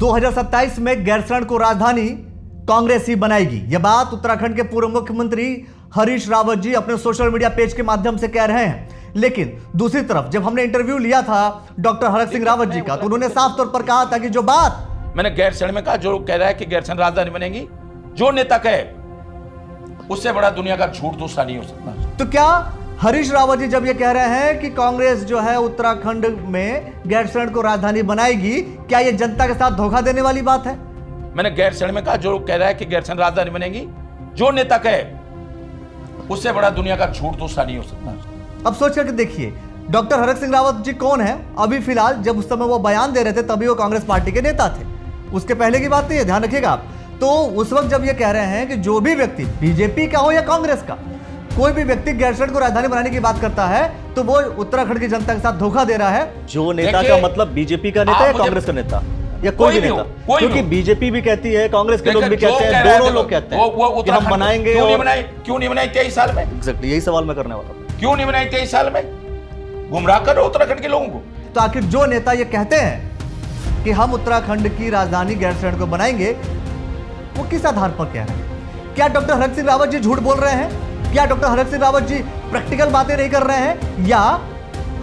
2027 में गैरसैंण को राजधानी कांग्रेस ही बनाएगी। यह बात उत्तराखंड के पूर्व मुख्यमंत्री हरीश रावत जी अपने सोशल मीडिया पेज के माध्यम से कह रहे हैं। लेकिन दूसरी तरफ जब हमने इंटरव्यू लिया था डॉक्टर हरक सिंह रावत जी का, तो उन्होंने साफ तौर पर कहा था कि जो बात मैंने गैरसैंण में कहा, जो कह रहा है कि गैरसैंण राजधानी बनेगी, जो नेता कहे उससे बड़ा दुनिया का झूठ दूसरा नहीं हो सकता। तो क्या हरीश रावत जी जब ये कह रहे हैं कि कांग्रेस जो है उत्तराखंड में गैरसैंण को राजधानी बनाएगी, क्या ये जनता के साथ धोखा देने वाली बात है? मैंने गैरसैंण में कहा, जो कह रहा है कि गैरसैंण राजधानी बनेगी, जो नेता कहे उससे बड़ा दुनिया का झूठ दूसरा नहीं हो सकता। अब सोच करके देखिए डॉक्टर हरक सिंह रावत जी कौन है। अभी फिलहाल जब उस समय वो बयान दे रहे थे तभी वो कांग्रेस पार्टी के नेता थे, उसके पहले की बात नहीं है, ध्यान रखिएगा आप। तो उस वक्त जब ये कह रहे हैं कि जो भी व्यक्ति बीजेपी का हो या कांग्रेस का, कोई भी व्यक्ति गैरसैंण को राजधानी बनाने की बात करता है तो वो उत्तराखंड की जनता के साथ धोखा दे रहा है। जो नेता का मतलब बीजेपी का नेता या कांग्रेस का नेता या कोई भी नेता, क्योंकि बीजेपी भी कहती है, कांग्रेस के लोग भी कहते हैं, दोनों लोग कहते हैं कि हम बनाएंगे। क्यों नहीं बनाई 23 साल में? एग्जैक्टली यही सवाल मैं करने वाला था। क्यों नहीं बनाई 23 साल में? गुमराह करो उत्तराखंड के लोगों को। तो आखिर जो नेता ये कहते हैं कि हम उत्तराखंड की राजधानी गैरसैंण को बनाएंगे, वो किस आधार पर कह रहे हैं? क्या डॉक्टर हरक सिंह रावत जी झूठ बोल रहे हैं? क्या डॉक्टर हरक सिंह रावत जी प्रैक्टिकल बातें नहीं कर रहे हैं, या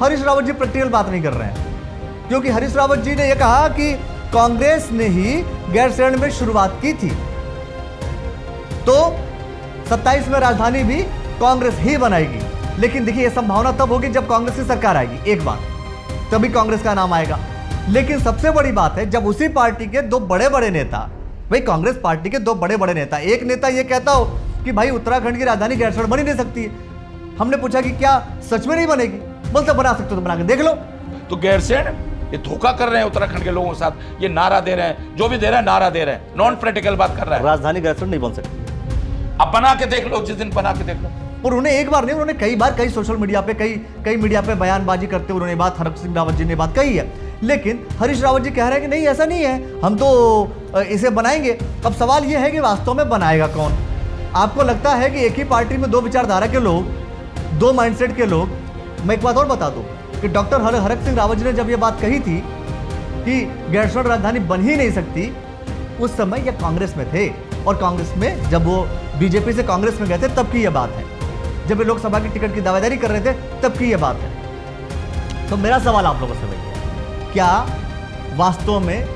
हरीश रावत जी प्रैक्टिकल बात नहीं कर रहे हैं? क्योंकि हरीश रावत जी ने यह कहा कि कांग्रेस ने ही गैरसैंण में शुरुआत की थी, तो 27 में राजधानी भी कांग्रेस ही बनाएगी। लेकिन देखिए यह संभावना तब होगी जब कांग्रेस की सरकार आएगी, एक बात, तभी कांग्रेस का नाम आएगा। लेकिन सबसे बड़ी बात है जब उसी पार्टी के दो बड़े बड़े नेता, भाई कांग्रेस पार्टी के दो बड़े बड़े नेता, एक नेता यह कहता हो कि भाई उत्तराखंड की राजधानी गैरसैंण बन ही नहीं सकती है। हमने पूछा कि क्या सच में नहीं बनेगी? बोलते बना सकते हो तो बना के देख लो। तो गैरसैंण ये धोखा कर रहे हैं उत्तराखंड के लोगों के साथ, ये नारा दे रहे हैं, जो भी दे रहे हैं नारा दे रहे हैं, नॉन प्रैक्टिकल बात कर रहा है। राजधानी गैरसैंण नहीं बन सकती। अब बना के देख लो, जिस दिन बना के देख लो। और उन्होंने एक बार नहीं, उन्होंने कई बार कई सोशल मीडिया पे कई मीडिया पे बयानबाजी करते हुए उन्होंने बात, हरक सिंह रावत जी ने बात कही है। लेकिन हरीश रावत जी कह रहे हैं कि नहीं ऐसा नहीं है, हम तो इसे बनाएंगे। अब सवाल यह है कि वास्तव में बनाएगा कौन? आपको लगता है कि एक ही पार्टी में दो विचारधारा के लोग, दो माइंडसेट के लोग? मैं एक बात और बता दूं कि डॉक्टर हरक सिंह रावत जी ने जब यह बात कही थी कि गैरसैंण राजधानी बन ही नहीं सकती, उस समय यह कांग्रेस में थे, और कांग्रेस में जब वो बीजेपी से कांग्रेस में गए थे तब की यह बात है, जब ये लोकसभा की टिकट की दावेदारी कर रहे थे तब की यह बात है। तो मेरा सवाल आप लोगों से वही है, क्या वास्तव में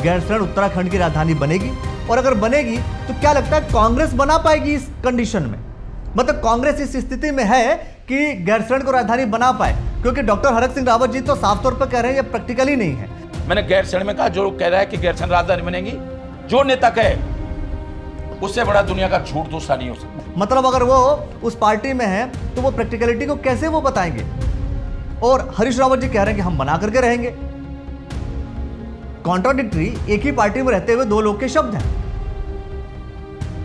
गैरसैंण उत्तराखंड की राजधानी बनेगी? और अगर बनेगी तो क्या लगता है कांग्रेस बना पाएगी इस कंडीशन में? मतलब कांग्रेस इस स्थिति में है कि गैरसैंण को राजधानी बना पाए? क्योंकि डॉक्टर हरक सिंह रावत जी तो साफ तौर पर कह रहे हैं ये प्रैक्टिकल ही नहीं है। मैंने गैरसैंण में कहा, जो कह रहा है कि गैरसैंण राजधानी बनेगी, जो नेता कहे उससे बड़ा दुनिया का झूठ दूसरा नहीं हो सकता। मतलब अगर वो उस पार्टी में है तो वो प्रैक्टिकलिटी को कैसे वो बताएंगे? और हरीश रावत जी कह रहे हैं कि हम बना करके रहेंगे। कॉन्ट्राडिक्टरी, एक ही पार्टी में रहते हुए दो लोग के शब्द हैं।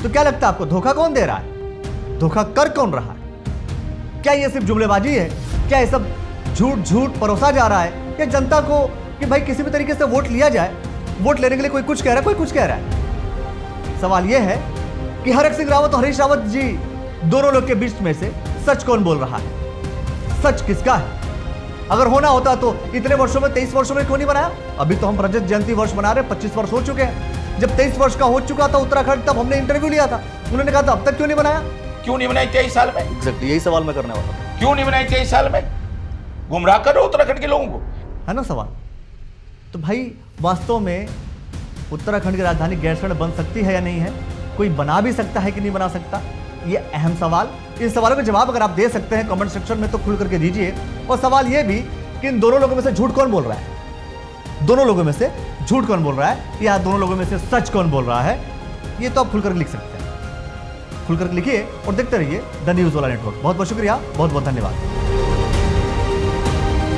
तो क्या लगता है आपको, धोखा कौन दे रहा है? धोखा कर कौन रहा है? क्या ये सिर्फ जुमलेबाजी है? क्या ये सब झूठ परोसा जा रहा है? या जनता को कि भाई किसी भी तरीके से वोट लिया जाए, वोट लेने के लिए कोई कुछ कह रहा है, कोई कुछ कह रहा है? सवाल यह है कि हरक सिंह रावत और हरीश रावत जी दोनों लोग के बीच में से सच कौन बोल रहा है? सच किसका है? अगर होना होता तो इतने वर्षों में, 23 वर्षों में क्यों नहीं बनाया? अभी तो हम रजत जयंती वर्ष मना रहे, 25 वर्ष हो चुके हैं। जब 23 वर्ष का हो चुका था उत्तराखंड, तब हमने इंटरव्यू लिया था, उन्होंने कहा था अब तक क्यों नहीं बनाया? क्यों नहीं बनाई 23 साल में? एग्जैक्टली यही सवाल मैं करने वाला था। क्यों नहीं बनाई 23 साल में? गुमराह करो उत्तराखंड के लोगों को, है ना सवाल। तो भाई वास्तव में उत्तराखंड की राजधानी गैरसैंण बन सकती है या नहीं है? कोई बना भी सकता है कि नहीं बना सकता? ये अहम सवाल। इन सवालों के जवाब अगर आप दे सकते हैं कमेंट सेक्शन में तो खुल करके दीजिए। और सवाल ये भी कि इन दोनों लोगों में से झूठ कौन बोल रहा है? दोनों लोगों में से झूठ कौन बोल रहा है, या दोनों लोगों में से सच कौन बोल रहा है? ये तो आप खुलकर लिख सकते हैं। खुलकर लिखिए और देखते रहिए द न्यूज़ वाला नेटवर्क। बहुत बहुत शुक्रिया, बहुत बहुत धन्यवाद।